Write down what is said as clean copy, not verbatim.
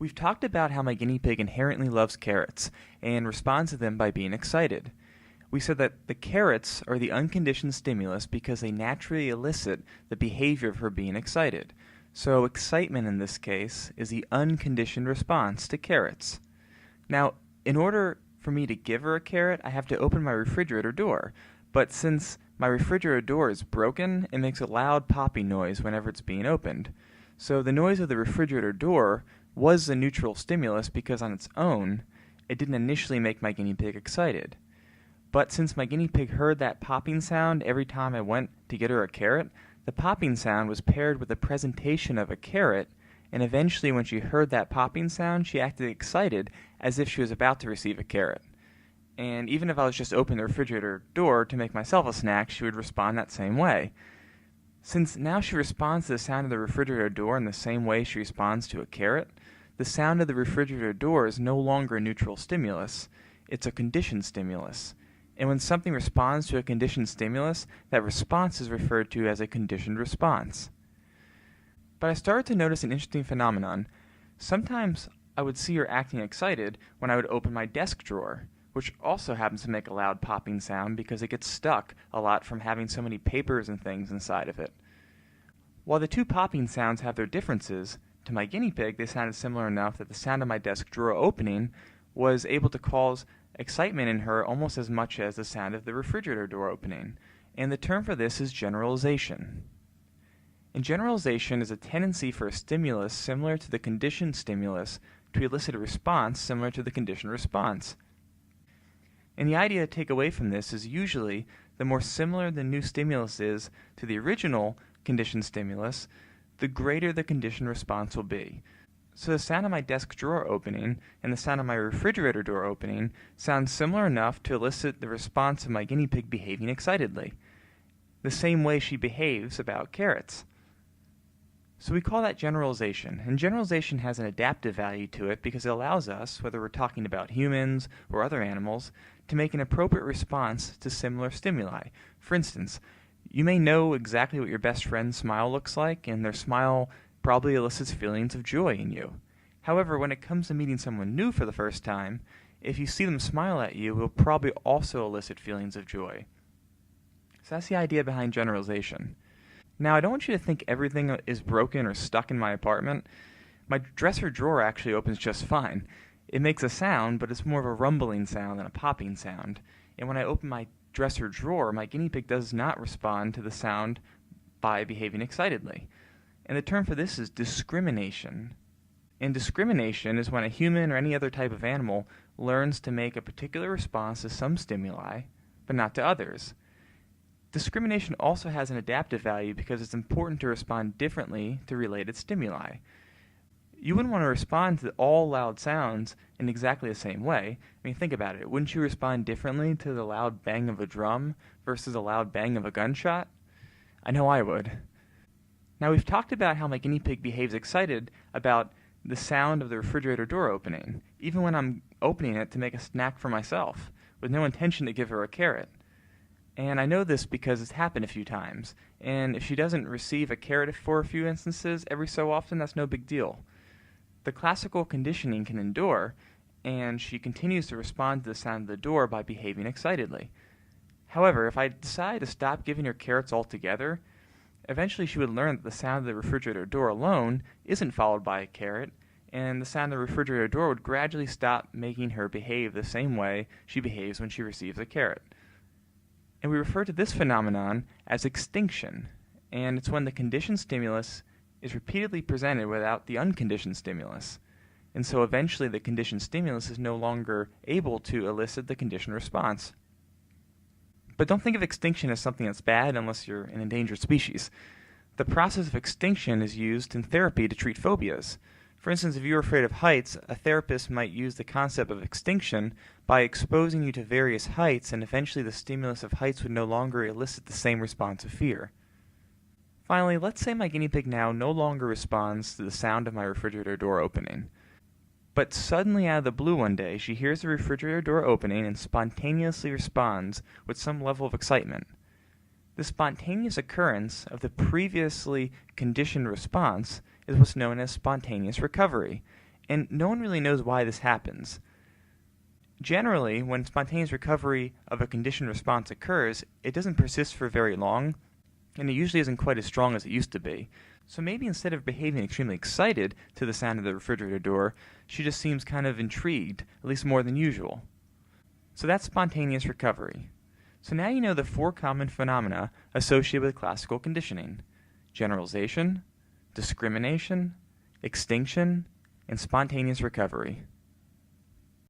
We've talked about how my guinea pig inherently loves carrots and responds to them by being excited. We said that the carrots are the unconditioned stimulus because they naturally elicit the behavior of her being excited. So excitement in this case is the unconditioned response to carrots. Now, in order for me to give her a carrot, I have to open my refrigerator door. But since my refrigerator door is broken, it makes a loud popping noise whenever it's being opened. So the noise of the refrigerator door was the neutral stimulus because on its own, it didn't initially make my guinea pig excited. But since my guinea pig heard that popping sound every time I went to get her a carrot, the popping sound was paired with the presentation of a carrot, and eventually when she heard that popping sound, she acted excited as if she was about to receive a carrot. And even if I was just opening the refrigerator door to make myself a snack, she would respond that same way. Since now she responds to the sound of the refrigerator door in the same way she responds to a carrot, the sound of the refrigerator door is no longer a neutral stimulus, it's a conditioned stimulus. And when something responds to a conditioned stimulus, that response is referred to as a conditioned response. But I started to notice an interesting phenomenon. Sometimes I would see her acting excited when I would open my desk drawer, which also happens to make a loud popping sound because it gets stuck a lot from having so many papers and things inside of it. While the two popping sounds have their differences, to my guinea pig they sounded similar enough that the sound of my desk drawer opening was able to cause excitement in her almost as much as the sound of the refrigerator door opening, and the term for this is generalization. And generalization is a tendency for a stimulus similar to the conditioned stimulus to elicit a response similar to the conditioned response. And the idea to take away from this is usually the more similar the new stimulus is to the original conditioned stimulus, the greater the conditioned response will be. So the sound of my desk drawer opening and the sound of my refrigerator door opening sound similar enough to elicit the response of my guinea pig behaving excitedly, the same way she behaves about carrots. So we call that generalization, and generalization has an adaptive value to it because it allows us, whether we're talking about humans or other animals, to make an appropriate response to similar stimuli. For instance, you may know exactly what your best friend's smile looks like, and their smile probably elicits feelings of joy in you. However, when it comes to meeting someone new for the first time, if you see them smile at you, it will probably also elicit feelings of joy. So that's the idea behind generalization. Now, I don't want you to think everything is broken or stuck in my apartment. My dresser drawer actually opens just fine. It makes a sound, but it's more of a rumbling sound than a popping sound. And when I open my dresser drawer, my guinea pig does not respond to the sound by behaving excitedly. And the term for this is discrimination. And discrimination is when a human or any other type of animal learns to make a particular response to some stimuli, but not to others. Discrimination also has an adaptive value because it's important to respond differently to related stimuli. You wouldn't want to respond to all loud sounds in exactly the same way. I mean, think about it. Wouldn't you respond differently to the loud bang of a drum versus the loud bang of a gunshot? I know I would. Now, we've talked about how my guinea pig behaves excited about the sound of the refrigerator door opening, even when I'm opening it to make a snack for myself, with no intention to give her a carrot. And I know this because it's happened a few times, and if she doesn't receive a carrot for a few instances every so often, that's no big deal. The classical conditioning can endure, and she continues to respond to the sound of the door by behaving excitedly. However, if I decide to stop giving her carrots altogether, eventually she would learn that the sound of the refrigerator door alone isn't followed by a carrot, and the sound of the refrigerator door would gradually stop making her behave the same way she behaves when she receives a carrot. And we refer to this phenomenon as extinction, and it's when the conditioned stimulus is repeatedly presented without the unconditioned stimulus. And so eventually the conditioned stimulus is no longer able to elicit the conditioned response. But don't think of extinction as something that's bad unless you're an endangered species. The process of extinction is used in therapy to treat phobias. For instance, if you're afraid of heights, a therapist might use the concept of extinction by exposing you to various heights, and eventually the stimulus of heights would no longer elicit the same response of fear. Finally, let's say my guinea pig now no longer responds to the sound of my refrigerator door opening. But suddenly out of the blue one day, she hears the refrigerator door opening and spontaneously responds with some level of excitement. The spontaneous occurrence of the previously conditioned response is what's known as spontaneous recovery, and no one really knows why this happens. Generally, when spontaneous recovery of a conditioned response occurs, it doesn't persist for very long, and it usually isn't quite as strong as it used to be. So maybe instead of behaving extremely excited to the sound of the refrigerator door, she just seems kind of intrigued, at least more than usual. So that's spontaneous recovery. So now you know the 4 common phenomena associated with classical conditioning: generalization, discrimination, extinction, and spontaneous recovery.